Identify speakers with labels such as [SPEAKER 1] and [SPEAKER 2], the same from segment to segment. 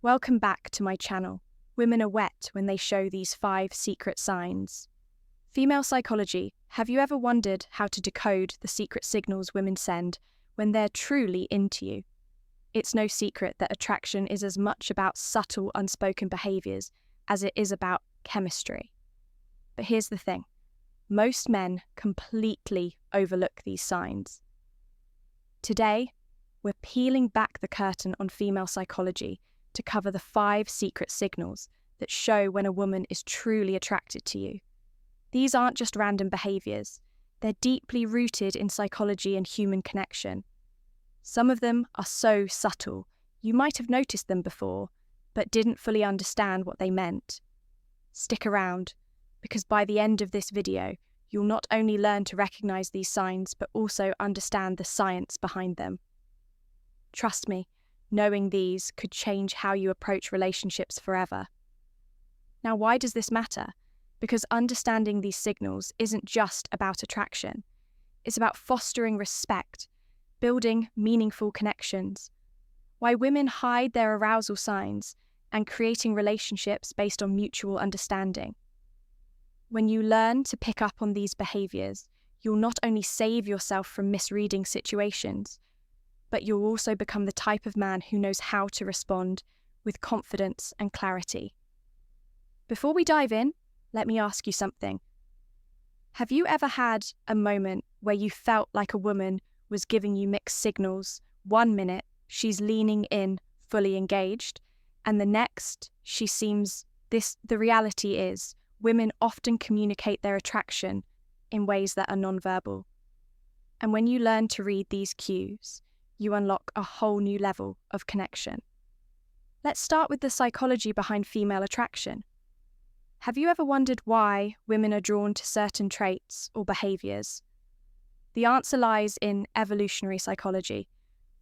[SPEAKER 1] Welcome back to my channel. Women are wet when they show these 5 secret signs. Female psychology, have you ever wondered how to decode the secret signals women send when they're truly into you? It's no secret that attraction is as much about subtle, unspoken behaviours as it is about chemistry. But here's the thing. Most men completely overlook these signs. Today, we're peeling back the curtain on female psychology to cover the 5 secret signals that show when a woman is truly attracted to you. These aren't just random behaviours, they're deeply rooted in psychology and human connection. Some of them are so subtle, you might have noticed them before, but didn't fully understand what they meant. Stick around, because by the end of this video, you'll not only learn to recognise these signs, but also understand the science behind them. Trust me, knowing these could change how you approach relationships forever. Now, why does this matter? Because understanding these signals isn't just about attraction. It's about fostering respect, building meaningful connections. Why women hide their arousal signs and creating relationships based on mutual understanding. When you learn to pick up on these behaviours, you'll not only save yourself from misreading situations, but you'll also become the type of man who knows how to respond with confidence and clarity. Before we dive in, let me ask you something. Have you ever had a moment where you felt like a woman was giving you mixed signals? 1 minute, she's leaning in, fully engaged, and the next, she seems the reality is, women often communicate their attraction in ways that are nonverbal. And when you learn to read these cues, you unlock a whole new level of connection. Let's start with the psychology behind female attraction. Have you ever wondered why women are drawn to certain traits or behaviours? The answer lies in evolutionary psychology.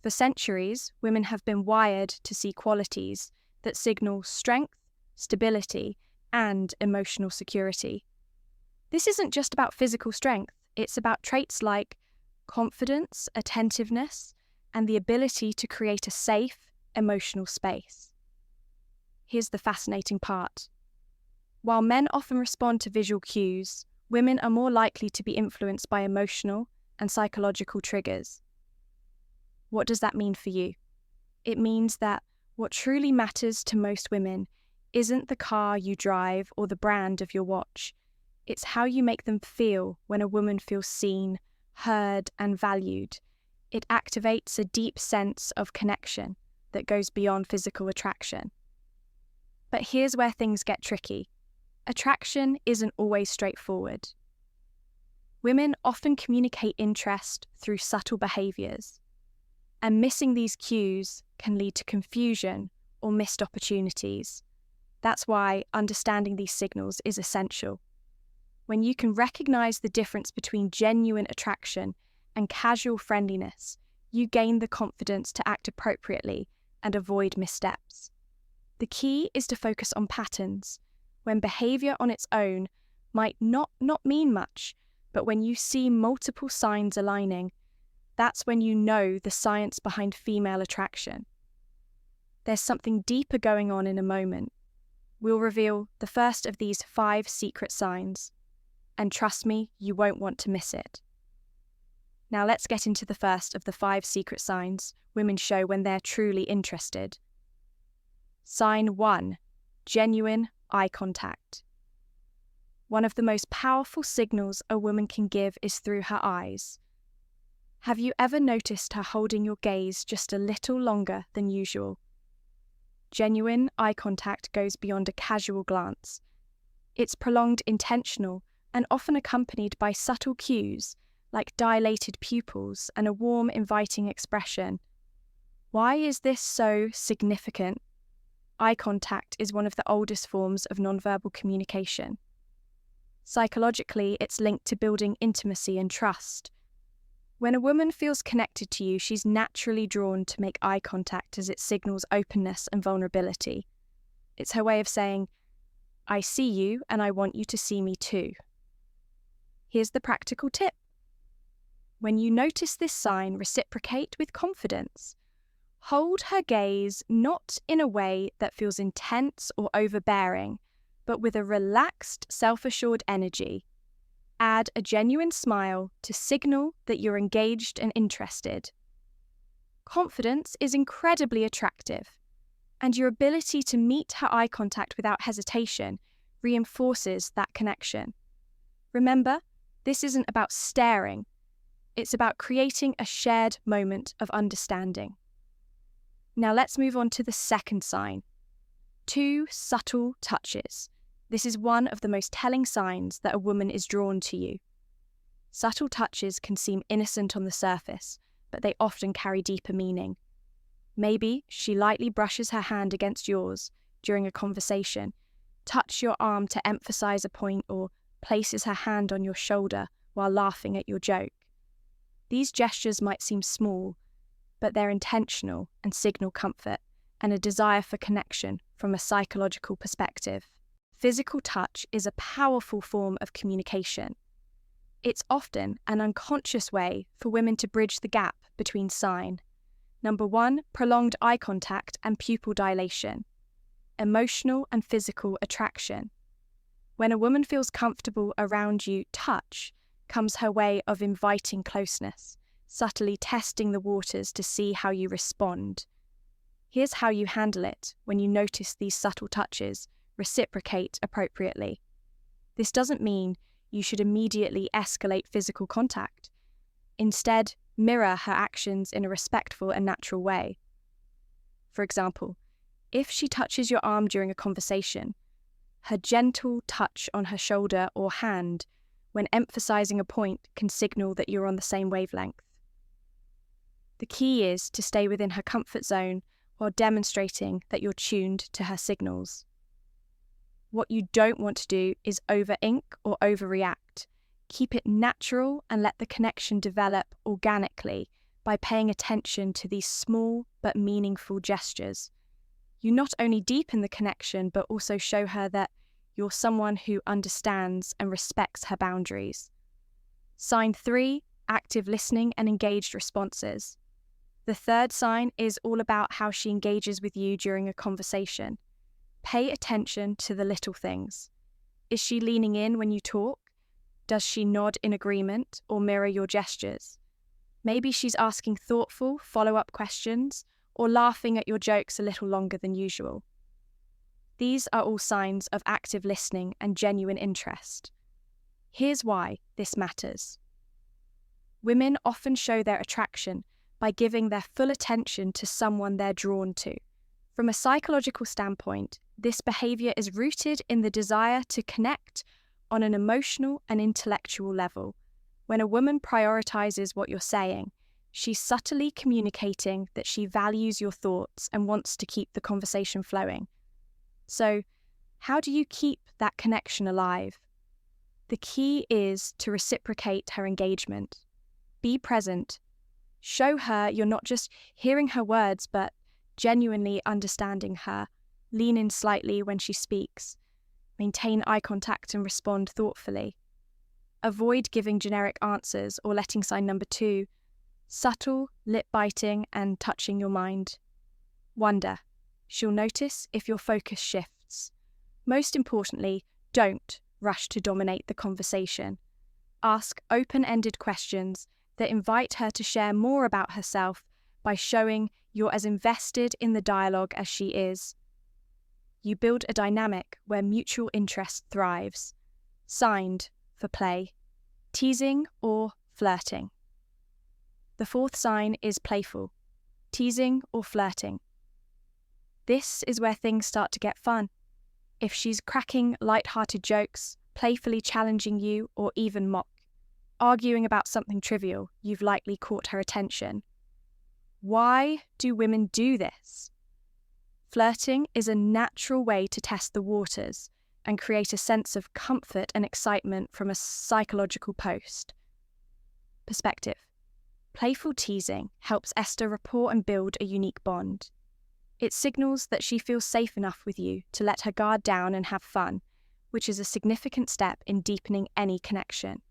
[SPEAKER 1] For centuries, women have been wired to see qualities that signal strength, stability, and emotional security. This isn't just about physical strength, it's about traits like confidence, attentiveness, and the ability to create a safe, emotional space. Here's the fascinating part. While men often respond to visual cues, women are more likely to be influenced by emotional and psychological triggers. What does that mean for you? It means that what truly matters to most women isn't the car you drive or the brand of your watch. It's how you make them feel when a woman feels seen, heard, and valued. It activates a deep sense of connection that goes beyond physical attraction. But here's where things get tricky. Attraction isn't always straightforward. Women often communicate interest through subtle behaviours, and missing these cues can lead to confusion or missed opportunities. That's why understanding these signals is essential. When you can recognise the difference between genuine attraction and casual friendliness, you gain the confidence to act appropriately and avoid missteps. The key is to focus on patterns, when behaviour on its own might not mean much, but when you see multiple signs aligning, that's when you know the science behind female attraction. There's something deeper going on in a moment. We'll reveal the first of these 5 secret signs, and trust me, you won't want to miss it. Now let's get into the first of the 5 secret signs women show when they're truly interested. Sign 1. Genuine eye contact. One of the most powerful signals a woman can give is through her eyes. Have you ever noticed her holding your gaze just a little longer than usual? Genuine eye contact goes beyond a casual glance. It's prolonged, intentional, and often accompanied by subtle cues like dilated pupils and a warm, inviting expression. Why is this so significant? Eye contact is one of the oldest forms of nonverbal communication. Psychologically, it's linked to building intimacy and trust. When a woman feels connected to you, she's naturally drawn to make eye contact as it signals openness and vulnerability. It's her way of saying, I see you and I want you to see me too. Here's the practical tip. When you notice this sign, reciprocate with confidence. Hold her gaze not in a way that feels intense or overbearing, but with a relaxed, self-assured energy. Add a genuine smile to signal that you're engaged and interested. Confidence is incredibly attractive, and your ability to meet her eye contact without hesitation reinforces that connection. Remember, this isn't about staring, it's about creating a shared moment of understanding. Now let's move on to the second sign. 2 subtle touches. This is one of the most telling signs that a woman is drawn to you. Subtle touches can seem innocent on the surface, but they often carry deeper meaning. Maybe she lightly brushes her hand against yours during a conversation, touches your arm to emphasize a point, or places her hand on your shoulder while laughing at your joke. These gestures might seem small, but they're intentional and signal comfort and a desire for connection from a psychological perspective. Physical touch is a powerful form of communication. It's often an unconscious way for women to bridge the gap between sign. Number 1, prolonged eye contact and pupil dilation. Emotional and physical attraction. When a woman feels comfortable around you, touch comes her way of inviting closeness, subtly testing the waters to see how you respond. Here's how you handle it when you notice these subtle touches. Reciprocate appropriately. This doesn't mean you should immediately escalate physical contact. Instead, mirror her actions in a respectful and natural way. For example, if she touches your arm during a conversation, her gentle touch on her shoulder or hand when emphasizing a point can signal that you're on the same wavelength. The key is to stay within her comfort zone while demonstrating that you're tuned to her signals. What you don't want to do is over-ink or overreact. Keep it natural and let the connection develop organically by paying attention to these small but meaningful gestures. You not only deepen the connection, but also show her that you're someone who understands and respects her boundaries. Sign 3, active listening and engaged responses. The third sign is all about how she engages with you during a conversation. Pay attention to the little things. Is she leaning in when you talk? Does she nod in agreement or mirror your gestures? Maybe she's asking thoughtful, follow-up questions or laughing at your jokes a little longer than usual. These are all signs of active listening and genuine interest. Here's why this matters. Women often show their attraction by giving their full attention to someone they're drawn to. From a psychological standpoint, this behavior is rooted in the desire to connect on an emotional and intellectual level. When a woman prioritizes what you're saying, she's subtly communicating that she values your thoughts and wants to keep the conversation flowing. So, how do you keep that connection alive? The key is to reciprocate her engagement. Be present. Show her you're not just hearing her words, but genuinely understanding her. Lean in slightly when she speaks. Maintain eye contact and respond thoughtfully. Avoid giving generic answers or letting sign number 2, subtle, lip-biting and touching your mind. Wonder. She'll notice if your focus shifts. Most importantly, don't rush to dominate the conversation. Ask open-ended questions that invite her to share more about herself by showing you're as invested in the dialogue as she is. You build a dynamic where mutual interest thrives. Signed for play, teasing or flirting. The fourth sign is playful, teasing or flirting. This is where things start to get fun. If she's cracking light-hearted jokes, playfully challenging you or even arguing about something trivial, you've likely caught her attention. Why do women do this? Flirting is a natural way to test the waters and create a sense of comfort and excitement from a psychological perspective. Playful teasing helps Esther rapport and build a unique bond. It signals that she feels safe enough with you to let her guard down and have fun, which is a significant step in deepening any connection.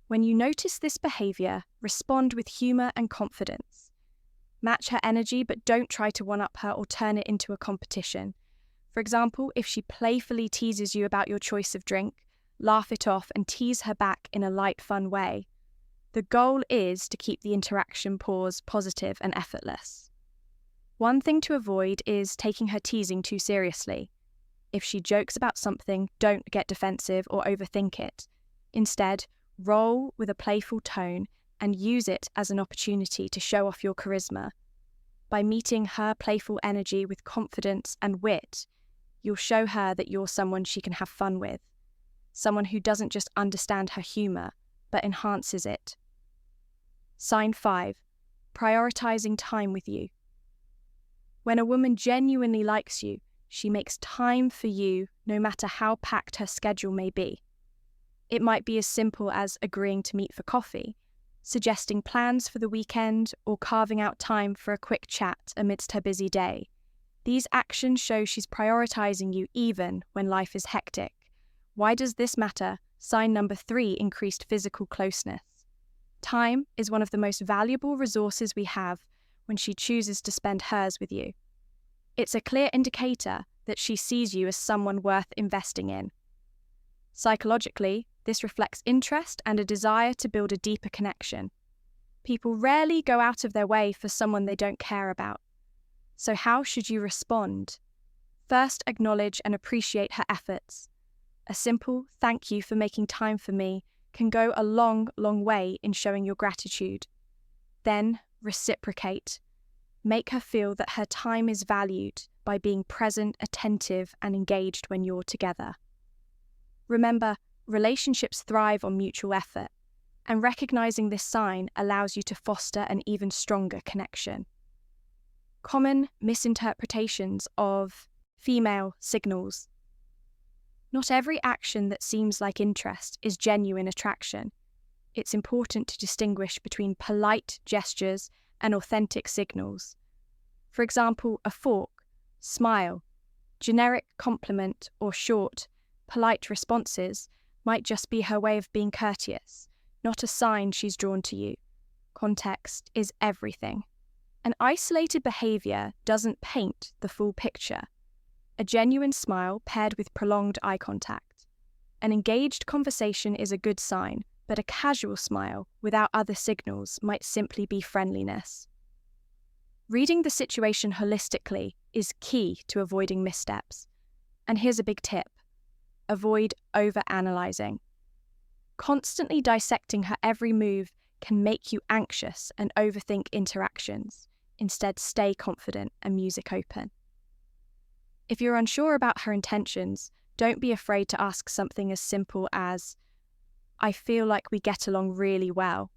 [SPEAKER 1] When you notice this behavior, respond with humor and confidence. Match her energy, but don't try to one-up her or turn it into a competition. For example, if she playfully teases you about your choice of drink, laugh it off and tease her back in a light, fun way. The goal is to keep the interaction pause positive and effortless. One thing to avoid is taking her teasing too seriously. If she jokes about something, don't get defensive or overthink it. Instead, roll with a playful tone and use it as an opportunity to show off your charisma. By meeting her playful energy with confidence and wit, you'll show her that you're someone she can have fun with, someone who doesn't just understand her humour, but enhances it. Sign 5. Prioritizing time with you. When a woman genuinely likes you, she makes time for you no matter how packed her schedule may be. It might be as simple as agreeing to meet for coffee, suggesting plans for the weekend, or carving out time for a quick chat amidst her busy day. These actions show she's prioritizing you even when life is hectic. Why does this matter? Sign number 3, increased physical closeness. Time is one of the most valuable resources we have when she chooses to spend hers with you. It's a clear indicator that she sees you as someone worth investing in. Psychologically, this reflects interest and a desire to build a deeper connection. People rarely go out of their way for someone they don't care about. So how should you respond? First, acknowledge and appreciate her efforts. A simple "thank you for making time for me" can go a long, long way in showing your gratitude. Then, reciprocate. Make her feel that her time is valued by being present, attentive, and engaged when you're together. Remember, relationships thrive on mutual effort, and recognizing this sign allows you to foster an even stronger connection. Common misinterpretations of female signals. Not every action that seems like interest is genuine attraction. It's important to distinguish between polite gestures and authentic signals. For example, a fork, smile, generic compliment, or short, polite responses might just be her way of being courteous, not a sign she's drawn to you. Context is everything. An isolated behavior doesn't paint the full picture. A genuine smile paired with prolonged eye contact. An engaged conversation is a good sign, but a casual smile without other signals might simply be friendliness. Reading the situation holistically is key to avoiding missteps. And here's a big tip. Avoid overanalyzing. Constantly dissecting her every move can make you anxious and overthink interactions. Instead, stay confident and music open. If you're unsure about her intentions, don't be afraid to ask something as simple as, "I feel like we get along really well."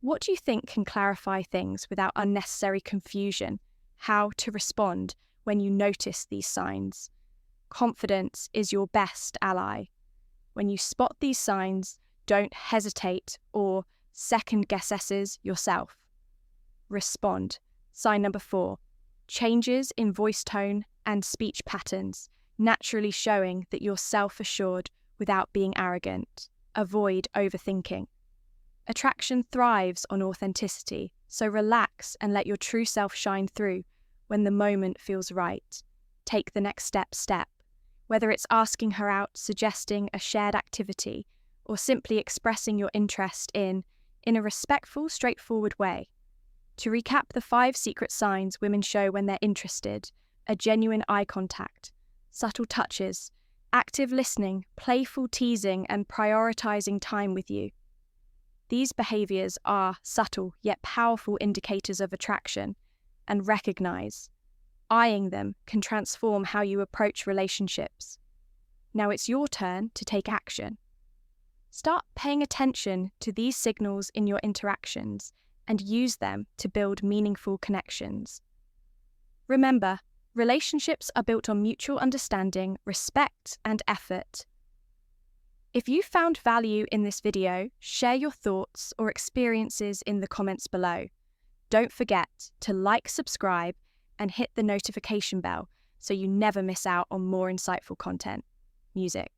[SPEAKER 1] What do you think can clarify things without unnecessary confusion? How to respond when you notice these signs? Confidence is your best ally. When you spot these signs, don't hesitate or second-guess yourself. Respond. Sign number 4. Changes in voice tone and speech patterns, naturally showing that you're self-assured without being arrogant. Avoid overthinking. Attraction thrives on authenticity, so relax and let your true self shine through when the moment feels right. Take the next step. Whether it's asking her out, suggesting a shared activity, or simply expressing your interest in a respectful, straightforward way. To recap the 5 secret signs women show when they're interested: a genuine eye contact, subtle touches, active listening, playful teasing, and prioritizing time with you. These behaviors are subtle yet powerful indicators of attraction, and recognize. Eyeing them can transform how you approach relationships. Now it's your turn to take action. Start paying attention to these signals in your interactions and use them to build meaningful connections. Remember, relationships are built on mutual understanding, respect, and effort. If you found value in this video, share your thoughts or experiences in the comments below. Don't forget to like, subscribe, and hit the notification bell so you never miss out on more insightful content. Music.